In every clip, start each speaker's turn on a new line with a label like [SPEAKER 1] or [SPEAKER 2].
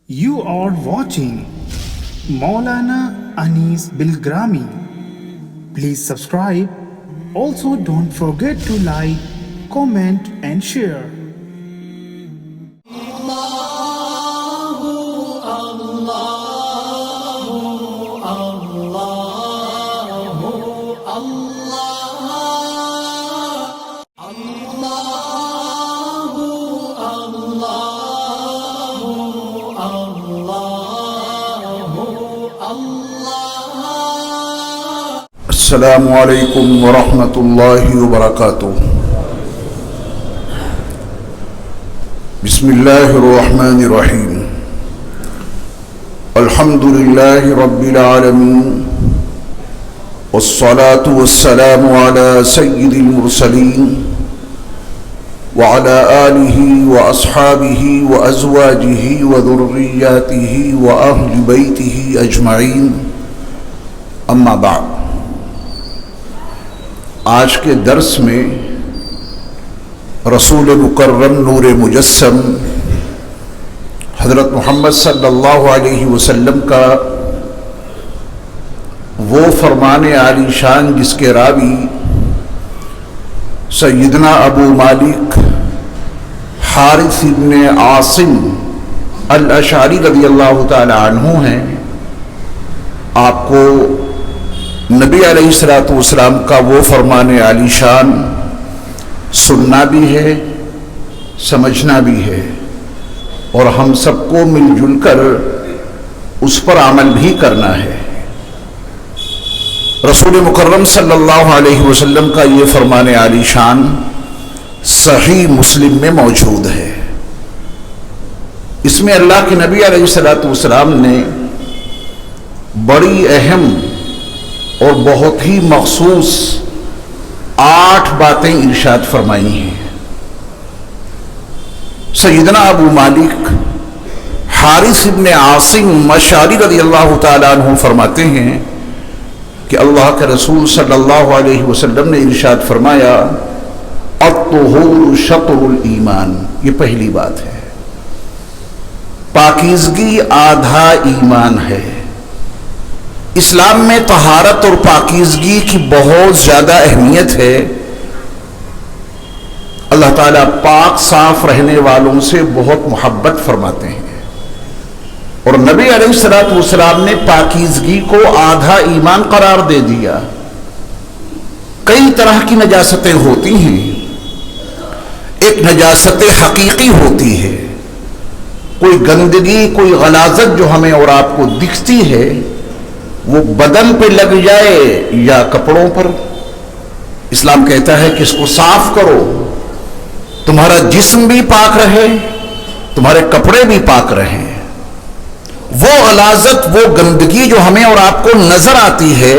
[SPEAKER 1] You are watching Maulana Anis Bilgrami. Please subscribe. Also don't forget to like, comment and share.
[SPEAKER 2] السلام علیکم ورحمۃ اللہ وبرکاتہ۔ بسم اللہ الرحمن الرحیم۔ الحمد للہ رب العالمین والصلاة والسلام علی سید المرسلین وعلى آلہ واصحابہ وازواجہ وذریاتہ واہل بیتہ اجمعین، اما بعد۔ آج کے درس میں رسول مکرم نور مجسم حضرت محمد صلی اللہ علیہ وسلم کا وہ فرمان عالی شان جس کے راوی سیدنا ابو مالک حارث بن عاصم الاشعری رضی اللہ تعالی عنہ ہیں، آپ کو نبی علیہ الصلوۃ والسلام کا وہ فرمان عالی شان سننا بھی ہے، سمجھنا بھی ہے، اور ہم سب کو مل جل کر اس پر عمل بھی کرنا ہے۔ رسول مکرم صلی اللہ علیہ وسلم کا یہ فرمان عالی شان صحیح مسلم میں موجود ہے۔ اس میں اللہ کے نبی علیہ الصلوۃ والسلام نے بڑی اہم اور بہت ہی مخصوص 8 باتیں ارشاد فرمائی ہیں۔ سیدنا ابو مالک حارث بن عاصم اشعری رضی اللہ تعالیٰ عنہ فرماتے ہیں کہ اللہ کے رسول صلی اللہ علیہ وسلم نے ارشاد فرمایا، الطہور شطر الایمان۔ یہ پہلی بات ہے، پاکیزگی آدھا ایمان ہے۔ اسلام میں طہارت اور پاکیزگی کی بہت زیادہ اہمیت ہے۔ اللہ تعالیٰ پاک صاف رہنے والوں سے بہت محبت فرماتے ہیں، اور نبی علیہ الصلوۃ والسلام نے پاکیزگی کو آدھا ایمان قرار دے دیا۔ کئی طرح کی نجاستیں ہوتی ہیں، ایک نجاست حقیقی ہوتی ہے، کوئی گندگی کوئی غلاظت جو ہمیں اور آپ کو دکھتی ہے وہ بدن پہ لگ جائے یا کپڑوں پر، اسلام کہتا ہے کہ اس کو صاف کرو، تمہارا جسم بھی پاک رہے، تمہارے کپڑے بھی پاک رہیں۔ وہ غلاظت وہ گندگی جو ہمیں اور آپ کو نظر آتی ہے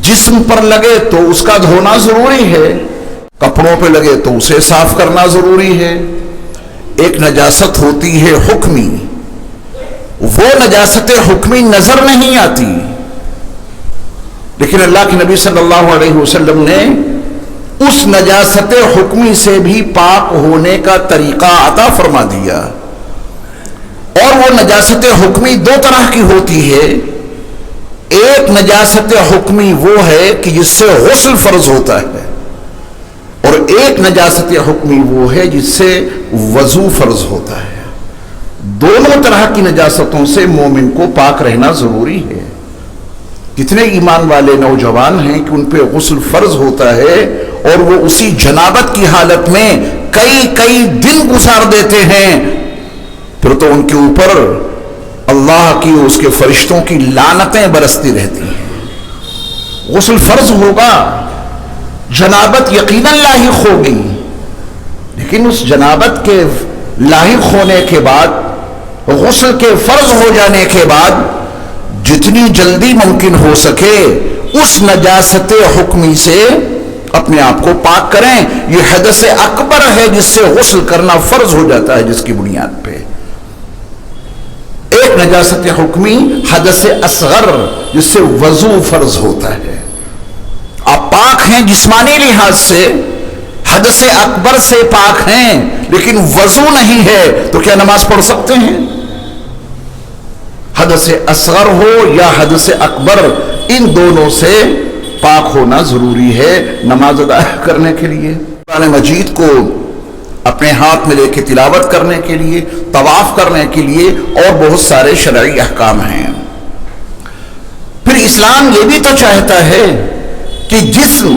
[SPEAKER 2] جسم پر لگے تو اس کا دھونا ضروری ہے، کپڑوں پہ لگے تو اسے صاف کرنا ضروری ہے۔ ایک نجاست ہوتی ہے حکمی، وہ نجاست حکمی نظر نہیں آتی، لیکن اللہ کے نبی صلی اللہ علیہ وسلم نے اس نجاست حکمی سے بھی پاک ہونے کا طریقہ عطا فرما دیا۔ اور وہ نجاست حکمی 2 طرح کی ہوتی ہے۔ ایک نجاست حکمی وہ ہے کہ جس سے غسل فرض ہوتا ہے، اور ایک نجاست حکمی وہ ہے جس سے وضو فرض ہوتا ہے۔ دونوں طرح کی نجاستوں سے مومن کو پاک رہنا ضروری ہے۔ کتنے ایمان والے نوجوان ہیں کہ ان پہ غسل فرض ہوتا ہے اور وہ اسی جنابت کی حالت میں کئی دن گزار دیتے ہیں، پھر تو ان کے اوپر اللہ کی اس کے فرشتوں کی لعنتیں برستی رہتی ہیں۔ غسل فرض ہوگا، جنابت یقیناً لاحق ہوگی، لیکن اس جنابت کے لاحق ہونے کے بعد، غسل کے فرض ہو جانے کے بعد جتنی جلدی ممکن ہو سکے اس نجاست حکمی سے اپنے آپ کو پاک کریں۔ یہ حدث اکبر ہے جس سے غسل کرنا فرض ہو جاتا ہے، جس کی بنیاد پہ۔ ایک نجاست حکمی حدث اصغر جس سے وضو فرض ہوتا ہے۔ آپ پاک ہیں جسمانی لحاظ سے، حدث اکبر سے پاک ہیں، لیکن وضو نہیں ہے تو کیا نماز پڑھ سکتے ہیں؟ حدث اصغر ہو یا حدث اکبر، ان دونوں سے پاک ہونا ضروری ہے نماز ادا کرنے کے لیے۔ قرآن مجید کو اپنے ہاتھ میں لے کے تلاوت کرنے کے لیے، طواف کرنے کے لیے اور بہت سارے شرعی احکام ہیں۔ پھر اسلام یہ بھی تو چاہتا ہے کہ جسم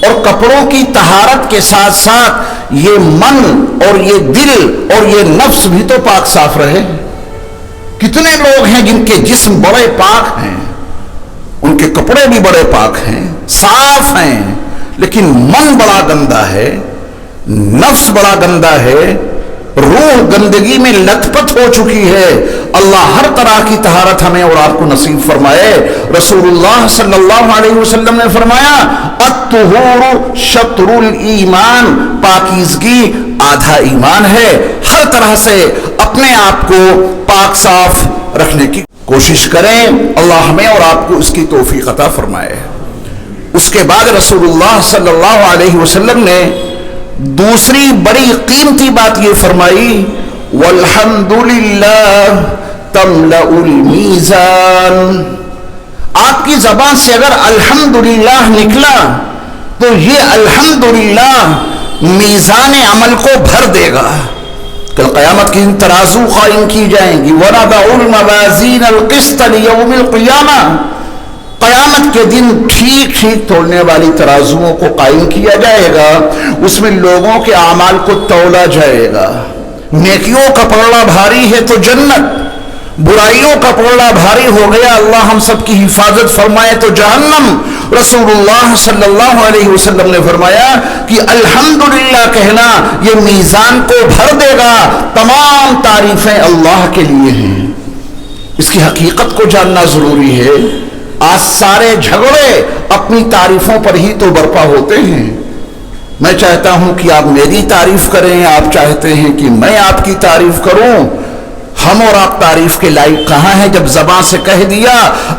[SPEAKER 2] اور کپڑوں کی طہارت کے ساتھ ساتھ یہ من اور یہ دل اور یہ نفس بھی تو پاک صاف رہے۔ کتنے لوگ ہیں جن کے جسم بڑے پاک ہیں، ان کے کپڑے بھی بڑے پاک ہیں، صاف ہیں، لیکن من بڑا گندا ہے، نفس بڑا گندا ہے، روح گندگی میں لت پت ہو چکی ہے۔ اللہ ہر طرح کی طہارت ہمیں اور آپ کو نصیب فرمائے۔ رسول اللہ صلی اللہ علیہ وسلم نے فرمایا الطہور شطر الایمان، پاکیزگی آدھا ایمان ہے۔ ہر طرح سے اپنے آپ کو پاک صاف رکھنے کی کوشش کریں، اللہ ہمیں اور آپ کو اس کی توفیق عطا فرمائے۔ اس کے بعد رسول اللہ صلی اللہ علیہ وسلم نے دوسری بڑی قیمتی بات یہ فرمائی والحمدللہ تملأ المیزان۔ آپ کی زبان سے اگر الحمدللہ نکلا تو یہ الحمدللہ میزان عمل کو بھر دے گا۔ کل قیامت کے دن ترازو قائم کی جائیں گی، وَنَضَعُ الْمَوَازِينَ الْقِسْطَ لِيَوْمِ الْقِيَامَةِ، قیامت کے دن ٹھیک ٹھیک تولنے والی ترازوؤں کو قائم کیا جائے گا، اس میں لوگوں کے اعمال کو تولا جائے گا۔ نیکیوں کا پلڑا بھاری ہے تو جنت، برائیوں کا پلڑا بھاری ہو گیا اللہ ہم سب کی حفاظت فرمائے تو جہنم۔ رسول اللہ صلی اللہ علیہ وسلم نے فرمایا کہ الحمدللہ کہنا یہ میزان کو بھر دے گا، تمام تعریفیں اللہ کے لیے ہیں۔ اس کی حقیقت کو جاننا ضروری ہے۔ آج سارے جھگڑے اپنی تعریفوں پر ہی تو برپا ہوتے ہیں۔ میں چاہتا ہوں کہ آپ میری تعریف کریں، آپ چاہتے ہیں کہ میں آپ کی تعریف کروں۔ ہم اور آپ تعریف کے لائق کہاں ہیں جب زبان سے کہہ دیا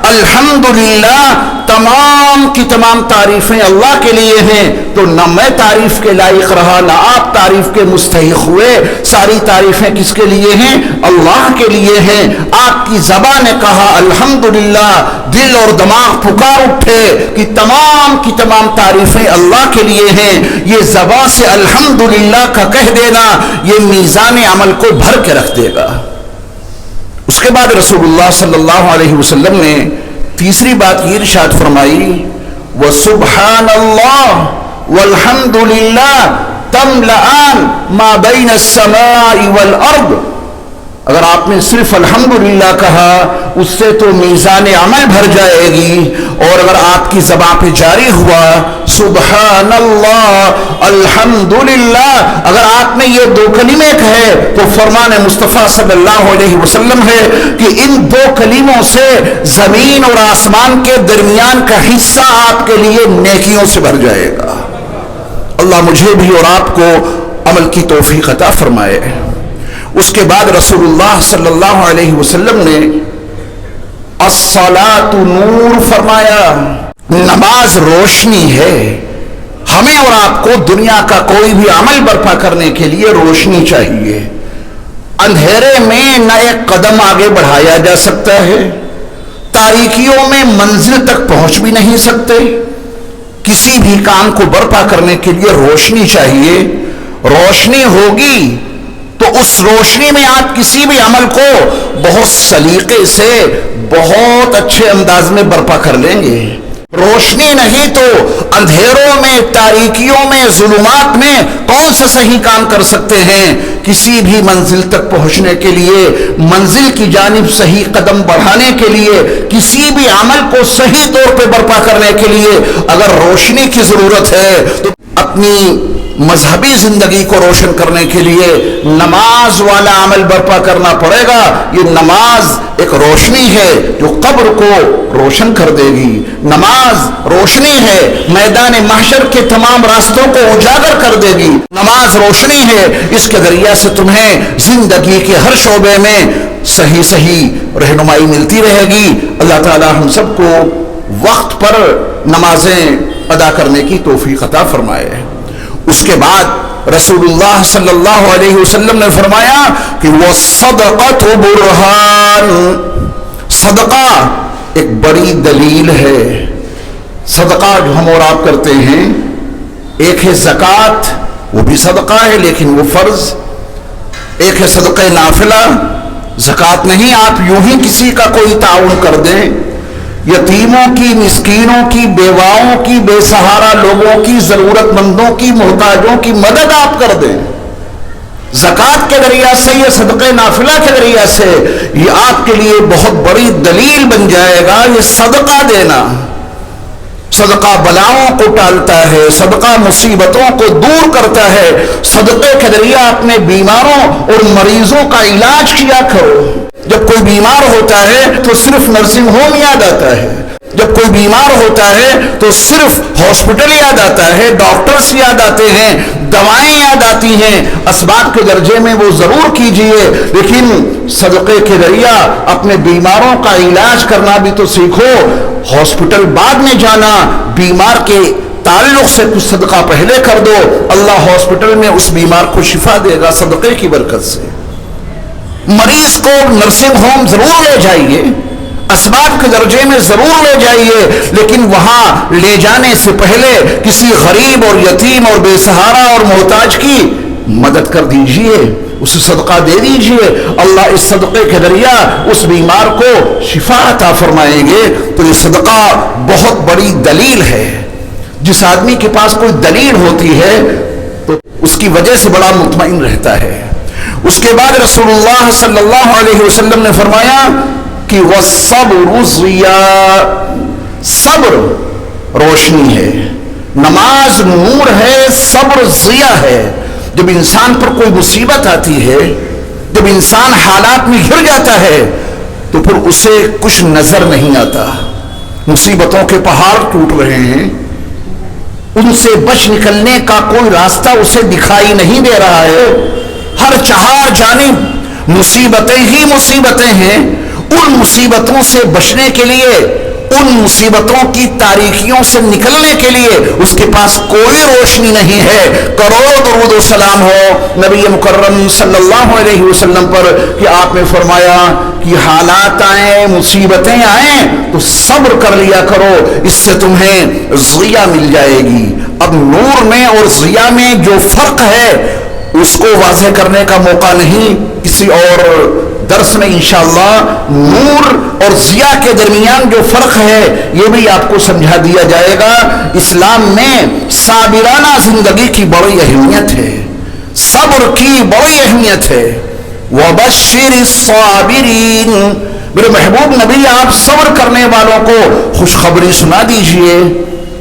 [SPEAKER 2] الحمدللہ، تمام کی تمام تعریفیں اللہ کے لیے ہیں، تو نہ میں تعریف کے لائق رہا نہ آپ تعریف کے مستحق ہوئے۔ ساری تعریفیں کس کے لیے ہیں؟ اللہ کے لیے ہیں۔ آپ کی زبان نے کہا الحمدللہ، دل اور دماغ پکار اٹھے کہ تمام کی تمام تعریفیں اللہ کے لیے ہیں۔ یہ زبان سے الحمدللہ کا کہہ دینا یہ میزان عمل کو بھر کے رکھ دے گا۔ اس کے بعد رسول اللہ صلی اللہ علیہ وسلم نے تیسری بات یہ ارشاد فرمائی وَسُبْحَانَ اللَّهِ وَالْحَمْدُ لِلَّهِ تَمْلَآنِ مَا بَيْنَ السَّمَاءِ وَالْأَرْضِ۔ اگر آپ نے صرف الحمدللہ کہا اس سے تو میزان عمل بھر جائے گی، اور اگر آپ کی زبان پہ جاری ہوا سبحان اللہ الحمدللہ، اگر آپ نے یہ دو کلمے کہے تو فرمان مصطفیٰ صلی اللہ علیہ وسلم ہے کہ ان دو کلموں سے زمین اور آسمان کے درمیان کا حصہ آپ کے لیے نیکیوں سے بھر جائے گا۔ اللہ مجھے بھی اور آپ کو عمل کی توفیق عطا فرمائے۔ اس کے بعد رسول اللہ صلی اللہ علیہ وسلم نے الصلاۃ نور فرمایا، نماز روشنی ہے۔ ہمیں اور آپ کو دنیا کا کوئی بھی عمل برپا کرنے کے لیے روشنی چاہیے۔ اندھیرے میں نہ ایک قدم آگے بڑھایا جا سکتا ہے، تاریکیوں میں منزل تک پہنچ بھی نہیں سکتے۔ کسی بھی کام کو برپا کرنے کے لیے روشنی چاہیے۔ روشنی ہوگی تو اس روشنی میں آپ کسی بھی عمل کو بہت سلیقے سے بہت اچھے انداز میں برپا کر لیں گے۔ روشنی نہیں تو اندھیروں میں، تاریکیوں میں، ظلمات میں کون سا صحیح کام کر سکتے ہیں؟ کسی بھی منزل تک پہنچنے کے لیے، منزل کی جانب صحیح قدم بڑھانے کے لیے، کسی بھی عمل کو صحیح طور پہ برپا کرنے کے لیے اگر روشنی کی ضرورت ہے تو اپنی مذہبی زندگی کو روشن کرنے کے لیے نماز والا عمل برپا کرنا پڑے گا۔ یہ نماز ایک روشنی ہے جو قبر کو روشن کر دے گی۔ نماز روشنی ہے، میدان محشر کے تمام راستوں کو اجاگر کر دے گی۔ نماز روشنی ہے، اس کے ذریعہ سے تمہیں زندگی کے ہر شعبے میں صحیح رہنمائی ملتی رہے گی۔ اللہ تعالی ہم سب کو وقت پر نمازیں ادا کرنے کی توفیق عطا فرمائے۔ اس کے بعد رسول اللہ صلی اللہ علیہ وسلم نے فرمایا کہ وہ صدقۃ برہان، صدقہ ایک بڑی دلیل ہے. صدقہ جو ہم اور آپ کرتے ہیں، ایک ہے زکوٰۃ، وہ بھی صدقہ ہے لیکن وہ فرض. ایک ہے صدقہ نافلہ، زکوٰۃ نہیں، آپ یوں ہی کسی کا کوئی تعاون کر دیں، یتیموں کی، مسکینوں کی، بیواؤں کی، بے سہارا لوگوں کی، ضرورت مندوں کی، محتاجوں کی مدد آپ کر دیں. زکوٰۃ کے ذریعہ سے، یہ صدقہ نافلہ کے ذریعہ سے، یہ آپ کے لیے بہت بڑی دلیل بن جائے گا. یہ صدقہ دینا، صدقہ بلاؤں کو ٹالتا ہے، صدقہ مصیبتوں کو دور کرتا ہے. صدقے کے ذریعہ اپنے بیماروں اور مریضوں کا علاج کیا کرو. جب کوئی بیمار ہوتا ہے تو صرف نرسنگ ہوم یاد آتا ہے، جب کوئی بیمار ہوتا ہے تو صرف ہاسپٹل یاد آتا ہے، ڈاکٹرز یاد آتے ہیں، دوائیں یاد آتی ہیں. اسباب کے درجے میں وہ ضرور کیجئے، لیکن صدقے کے ذریعہ اپنے بیماروں کا علاج کرنا بھی تو سیکھو. ہاسپٹل بعد میں جانا، بیمار کے تعلق سے کچھ صدقہ پہلے کر دو، اللہ ہاسپٹل میں اس بیمار کو شفا دے گا صدقے کی برکت سے. مریض کو نرسنگ ہوم ضرور لے جائیے، اسباب کے درجے میں ضرور لے جائیے، لیکن وہاں لے جانے سے پہلے کسی غریب اور یتیم اور بے سہارا اور محتاج کی مدد کر دیجئے، اسے صدقہ دے دیجئے. اللہ اس صدقے کے ذریعہ اس بیمار کو شفا عطا فرمائیں گے. تو یہ صدقہ بہت بڑی دلیل ہے. جس آدمی کے پاس کوئی دلیل ہوتی ہے تو اس کی وجہ سے بڑا مطمئن رہتا ہے. اس کے بعد رسول اللہ صلی اللہ علیہ وسلم نے فرمایا کہ وَالصَّبْرُ ضِيَاءٌ، صبر روشنی ہے، نماز نور ہے، صبر ضیاء ہے. جب انسان پر کوئی مصیبت آتی ہے، جب انسان حالات میں گر جاتا ہے تو پھر اسے کچھ نظر نہیں آتا. مصیبتوں کے پہاڑ ٹوٹ رہے ہیں، ان سے بچ نکلنے کا کوئی راستہ اسے دکھائی نہیں دے رہا ہے. ہر چہار جانب مصیبتیں ہی مصیبتیں ہیں. ان مصیبتوں سے بچنے کے لیے، ان مصیبتوں کی تاریکیوں سے نکلنے کے لیے اس کے پاس کوئی روشنی نہیں ہے. کروڑوں درود و سلام ہو نبی مکرم صلی اللہ علیہ وسلم پر کہ آپ نے فرمایا کہ حالات آئیں، مصیبتیں آئیں تو صبر کر لیا کرو، اس سے تمہیں ضیاء مل جائے گی. اب نور میں اور ضیاء میں جو فرق ہے اس کو واضح کرنے کا موقع نہیں، کسی اور درس میں انشاءاللہ نور اور ضیاء کے درمیان جو فرق ہے یہ بھی آپ کو سمجھا دیا جائے گا. اسلام میں صابرانہ زندگی کی بڑی اہمیت ہے، صبر کی بڑی اہمیت ہے. وَبَشِّرِ الصَّابِرِينَ، میرے محبوب نبی آپ صبر کرنے والوں کو خوشخبری سنا دیجئے.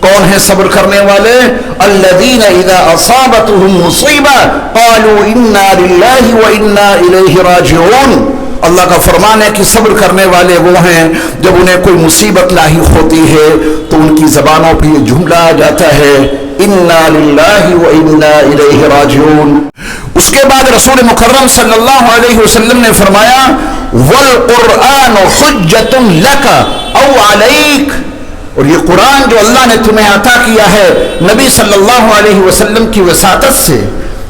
[SPEAKER 2] کون ہیں صبر کرنے والے؟ الذین اذا اصابتهم مصیبہ قالوا انا للہ وانا الیہ راجعون. اللہ کا فرمان ہے کہ صبر کرنے والے وہ ہیں جب انہیں کوئی مصیبت لاحق ہوتی ہے تو ان کی زبانوں پہ یہ جملہ آ جاتا ہے انا للہ وانا الیہ راجعون. اس کے بعد رسول مکرم صلی اللہ علیہ وسلم نے فرمایا والقرآن حجۃ لک او علیک، اور یہ قرآن جو اللہ نے تمہیں عطا کیا ہے نبی صلی اللہ علیہ وسلم کی وساطت سے،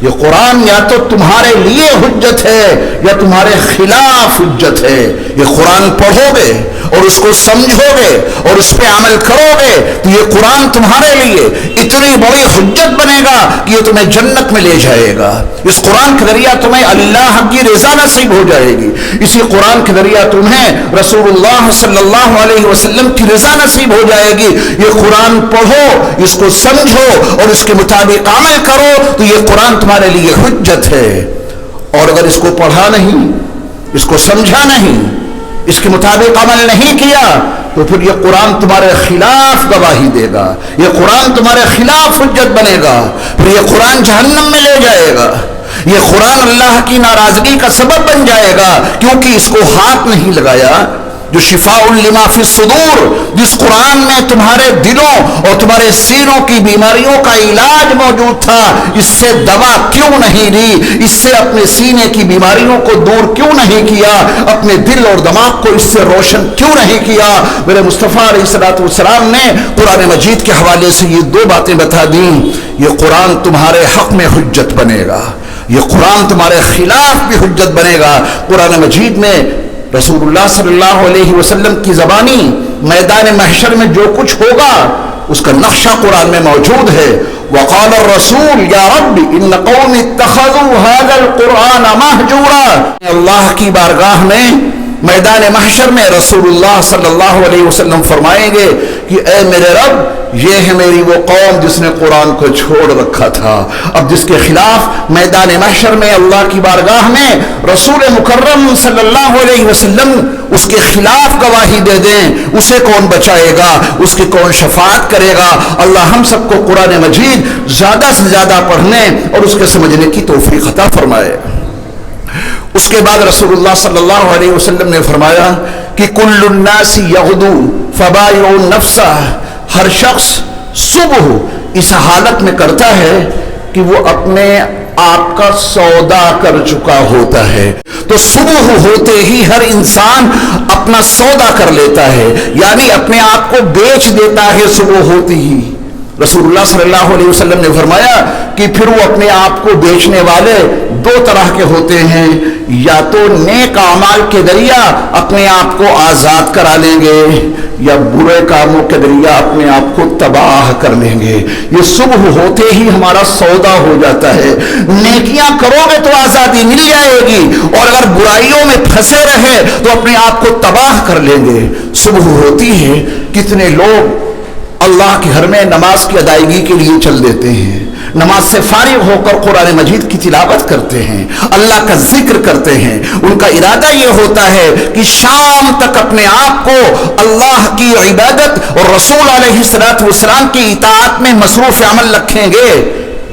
[SPEAKER 2] یہ قرآن یا تو تمہارے لیے حجت ہے یا تمہارے خلاف حجت ہے. یہ قرآن پڑھو گے اور اس کو سمجھو گے اور اس پہ عمل کرو گے تو یہ قرآن تمہارے لیے اتنی بڑی حجت بنے گا کہ یہ تمہیں جنت میں لے جائے گا. اس قرآن کے ذریعہ تمہیں اللہ کی رضا نصیب ہو جائے گی. اسی قرآن کے ذریعہ تمہیں رسول اللہ صلی اللہ علیہ وسلم کی رضا نصیب ہو جائے گی. یہ قرآن پڑھو، اس کو سمجھو اور اس کے مطابق عمل کرو تو یہ قرآن تمہارے لیے حجت ہے. اور اگر اس کو پڑھا نہیں، اس کو سمجھا نہیں، اس کے مطابق عمل نہیں کیا تو پھر یہ قرآن تمہارے خلاف گواہی دے گا، یہ قرآن تمہارے خلاف حجت بنے گا، پھر یہ قرآن جہنم میں لے جائے گا. یہ قرآن اللہ کی ناراضگی کا سبب بن جائے گا کیونکہ اس کو ہاتھ نہیں لگایا. جو شفاء لما فی الصدور، جس قرآن میں تمہارے دلوں اور تمہارے سینوں کی بیماریوں کا علاج موجود تھا، اس سے دوا کیوں نہیں لی؟ اس سے اپنے سینے کی بیماریوں کو دور کیوں نہیں کیا؟ اپنے دل اور دماغ کو اس سے روشن کیوں نہیں کیا؟ میرے مصطفیٰ علیہ الصلوۃ والسلام نے قرآن مجید کے حوالے سے یہ دو باتیں بتا دیں. یہ قرآن تمہارے حق میں حجت بنے گا، یہ قرآن تمہارے خلاف بھی حجت بنے گا. قرآن مجید میں رسول صلی اللہ علیہ وسلم کی زبانی میدان محشر میں جو کچھ ہوگا اس کا نقشہ قرآن میں موجود ہے. وقال الرسول یا رب ان قوم اتخذوا هذا القرآن مہجورا. اللہ کی بارگاہ میں میدان محشر میں رسول اللہ صلی اللہ علیہ وسلم فرمائیں گے کہ اے میرے رب یہ ہے میری وہ قوم جس نے قرآن کو چھوڑ رکھا تھا. اب جس کے خلاف میدان محشر میں اللہ کی بارگاہ میں رسول مکرم صلی اللہ علیہ وسلم اس کے خلاف گواہی دے دیں, اسے کون بچائے گا, اس کی کون شفاعت کرے گا. اللہ ہم سب کو قرآن مجید زیادہ سے زیادہ پڑھنے اور اس کے سمجھنے کی توفیق عطا فرمائے. اس کے بعد رسول اللہ صلی اللہ علیہ وسلم نے فرمایا کہ کل الناس یغدو فبائع نفسہ, ہر شخص صبح اس حالت میں کرتا ہے کہ وہ اپنے آپ کا سودا کر چکا ہوتا ہے. تو صبح ہوتے ہی ہر انسان اپنا سودا کر لیتا ہے, یعنی اپنے آپ کو بیچ دیتا ہے صبح ہوتی ہی. رسول اللہ صلی اللہ علیہ وسلم نے فرمایا کہ پھر وہ اپنے آپ کو بیچنے والے دو طرح کے ہوتے ہیں, یا تو نیک اعمال کے ذریعہ اپنے آپ کو آزاد کرا لیں گے یا برے کاموں کے ذریعہ اپنے آپ کو تباہ کر لیں گے. یہ صبح ہوتے ہی ہمارا سودا ہو جاتا ہے. نیکیاں کرو گے تو آزادی مل جائے گی, اور اگر برائیوں میں پھنسے رہے تو اپنے آپ کو تباہ کر لیں گے. صبح ہوتی ہے کتنے لوگ اللہ کے گھر میں نماز کی ادائیگی کے لیے چل دیتے ہیں, نماز سے فارغ ہو کر قرآن مجید کی تلاوت کرتے ہیں, اللہ کا ذکر کرتے ہیں. ان کا ارادہ یہ ہوتا ہے کہ شام تک اپنے آپ کو اللہ کی عبادت اور رسول علیہ السلام کی اطاعت میں مصروف عمل رکھیں گے.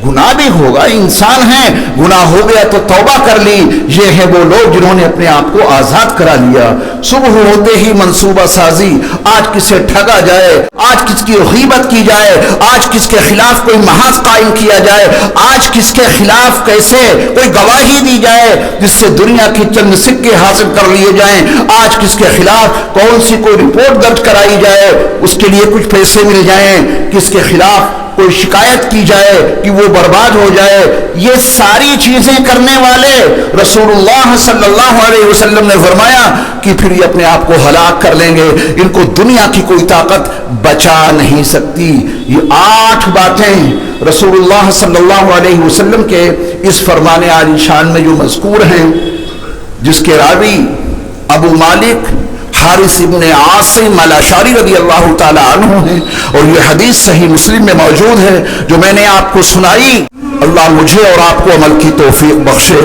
[SPEAKER 2] گناہ بھی ہوگا, انسان ہیں, گناہ ہو گیا تو توبہ کر لی. یہ ہے وہ لوگ جنہوں نے اپنے آپ کو آزاد کرا لیا. صبح ہوتے ہی منصوبہ سازی, آج کسے ٹھگا جائے, آج کس کی غیبت کی جائے, آج کس کے خلاف کوئی محاذ قائم کیا جائے, آج کس کے خلاف کیسے کوئی گواہی دی جائے جس سے دنیا کی چند سکے حاصل کر لیے جائیں, آج کس کے خلاف کون سی کوئی رپورٹ درج کرائی جائے اس کے لیے کچھ پیسے مل جائیں, کس کے خلاف کوئی شکایت کی جائے کہ وہ برباد ہو جائے. یہ ساری چیزیں کرنے والے رسول اللہ صلی اللہ علیہ وسلم نے فرمایا کہ پھر یہ اپنے آپ کو ہلاک کر لیں گے, ان کو دنیا کی کوئی طاقت بچا نہیں سکتی. یہ 8 باتیں رسول اللہ صلی اللہ علیہ وسلم کے اس فرمان عالی شان میں جو مذکور ہیں, جس کے راوی ابو مالک حارث ابن عاصم الاشعری رضی اللہ تعالی عنہ ہیں, اور یہ حدیث صحیح مسلم میں موجود ہے جو میں نے آپ کو سنائی. اللہ مجھے اور آپ کو عمل کی توفیق بخشے.